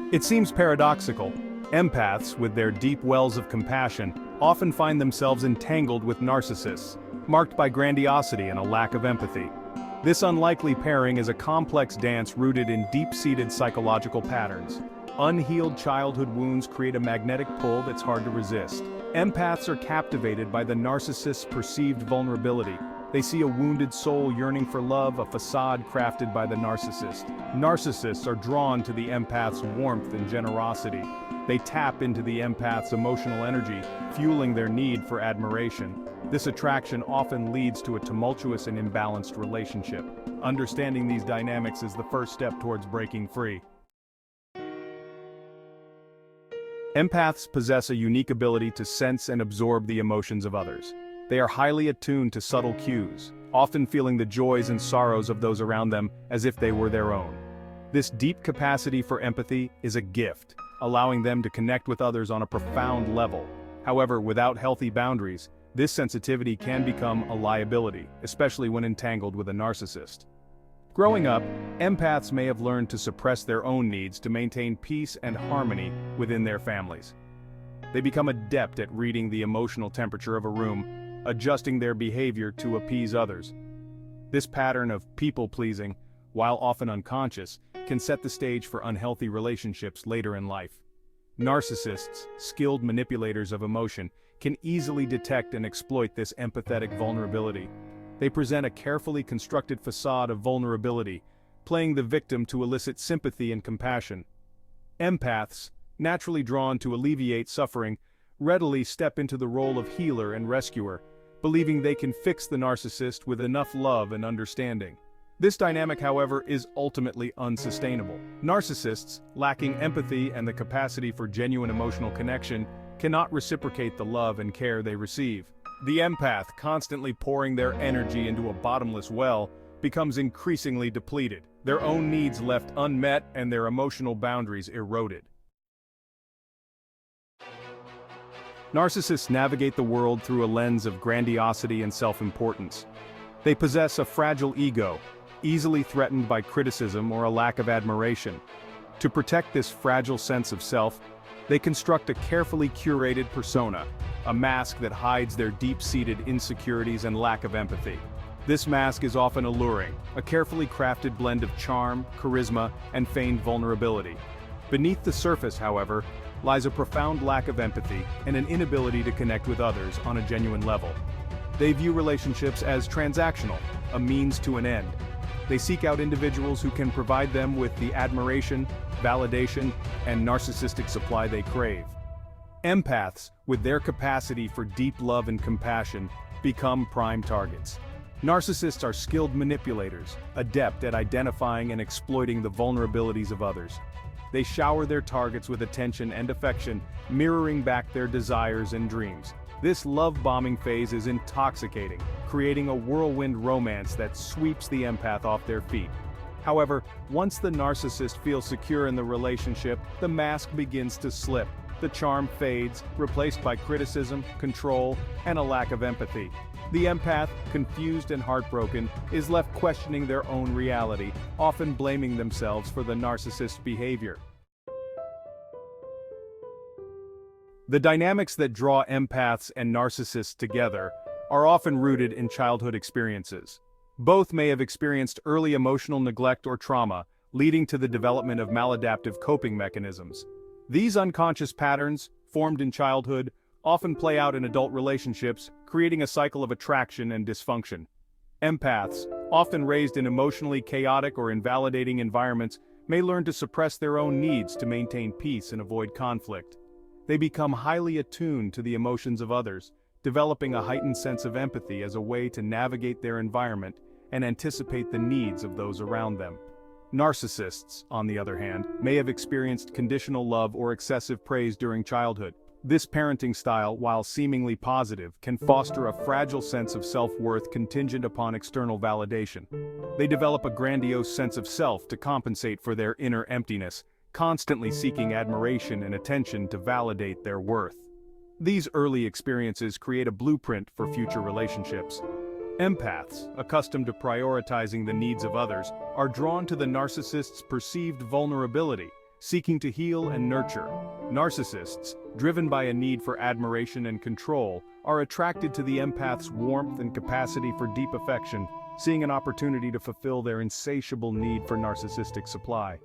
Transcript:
It seems paradoxical. Empaths, with their deep wells of compassion, often find themselves entangled with narcissists, marked by grandiosity and a lack of empathy. This unlikely pairing is a complex dance rooted in deep-seated psychological patterns. Unhealed childhood wounds create a magnetic pull that's hard to resist. Empaths are captivated by the narcissist's perceived vulnerability. They see a wounded soul yearning for love, a facade crafted by the narcissist. Narcissists are drawn to the empath's warmth and generosity. They tap into the empath's emotional energy, fueling their need for admiration. This attraction often leads to a tumultuous and imbalanced relationship. Understanding these dynamics is the first step towards breaking free. Empaths possess a unique ability to sense and absorb the emotions of others. They are highly attuned to subtle cues, often feeling the joys and sorrows of those around them as if they were their own. This deep capacity for empathy is a gift, allowing them to connect with others on a profound level. However, without healthy boundaries, this sensitivity can become a liability, especially when entangled with a narcissist. Growing up, empaths may have learned to suppress their own needs to maintain peace and harmony within their families. They become adept at reading the emotional temperature of a room, adjusting their behavior to appease others. This pattern of people-pleasing, while often unconscious, can set the stage for unhealthy relationships later in life. Narcissists, skilled manipulators of emotion, can easily detect and exploit this empathetic vulnerability. They present a carefully constructed facade of vulnerability, playing the victim to elicit sympathy and compassion. Empaths, naturally drawn to alleviate suffering, readily step into the role of healer and rescuer, believing they can fix the narcissist with enough love and understanding. This dynamic, however, is ultimately unsustainable. Narcissists, lacking empathy and the capacity for genuine emotional connection, cannot reciprocate the love and care they receive. The empath, constantly pouring their energy into a bottomless well, becomes increasingly depleted, their own needs left unmet and their emotional boundaries eroded. Narcissists navigate the world through a lens of grandiosity and self-importance. They possess a fragile ego, easily threatened by criticism or a lack of admiration. To protect this fragile sense of self, they construct a carefully curated persona, a mask that hides their deep-seated insecurities and lack of empathy. This mask is often alluring, a carefully crafted blend of charm, charisma, and feigned vulnerability. Beneath the surface, however, lies a profound lack of empathy and an inability to connect with others on a genuine level. They view relationships as transactional, a means to an end. They seek out individuals who can provide them with the admiration, validation, and narcissistic supply they crave. Empaths, with their capacity for deep love and compassion, become prime targets. Narcissists are skilled manipulators, adept at identifying and exploiting the vulnerabilities of others. They shower their targets with attention and affection, mirroring back their desires and dreams. This love-bombing phase is intoxicating, creating a whirlwind romance that sweeps the empath off their feet. However, once the narcissist feels secure in the relationship, the mask begins to slip. The charm fades, replaced by criticism, control, and a lack of empathy. The empath, confused and heartbroken, is left questioning their own reality, often blaming themselves for the narcissist's behavior. The dynamics that draw empaths and narcissists together are often rooted in childhood experiences. Both may have experienced early emotional neglect or trauma, leading to the development of maladaptive coping mechanisms. These unconscious patterns, formed in childhood, often play out in adult relationships, creating a cycle of attraction and dysfunction. Empaths, often raised in emotionally chaotic or invalidating environments, may learn to suppress their own needs to maintain peace and avoid conflict. They become highly attuned to the emotions of others, developing a heightened sense of empathy as a way to navigate their environment and anticipate the needs of those around them. Narcissists, on the other hand, may have experienced conditional love or excessive praise during childhood. This parenting style, while seemingly positive, can foster a fragile sense of self-worth contingent upon external validation. They develop a grandiose sense of self to compensate for their inner emptiness, constantly seeking admiration and attention to validate their worth. These early experiences create a blueprint for future relationships. Empaths, accustomed to prioritizing the needs of others, are drawn to the narcissist's perceived vulnerability, seeking to heal and nurture. Narcissists, driven by a need for admiration and control, are attracted to the empath's warmth and capacity for deep affection, seeing an opportunity to fulfill their insatiable need for narcissistic supply.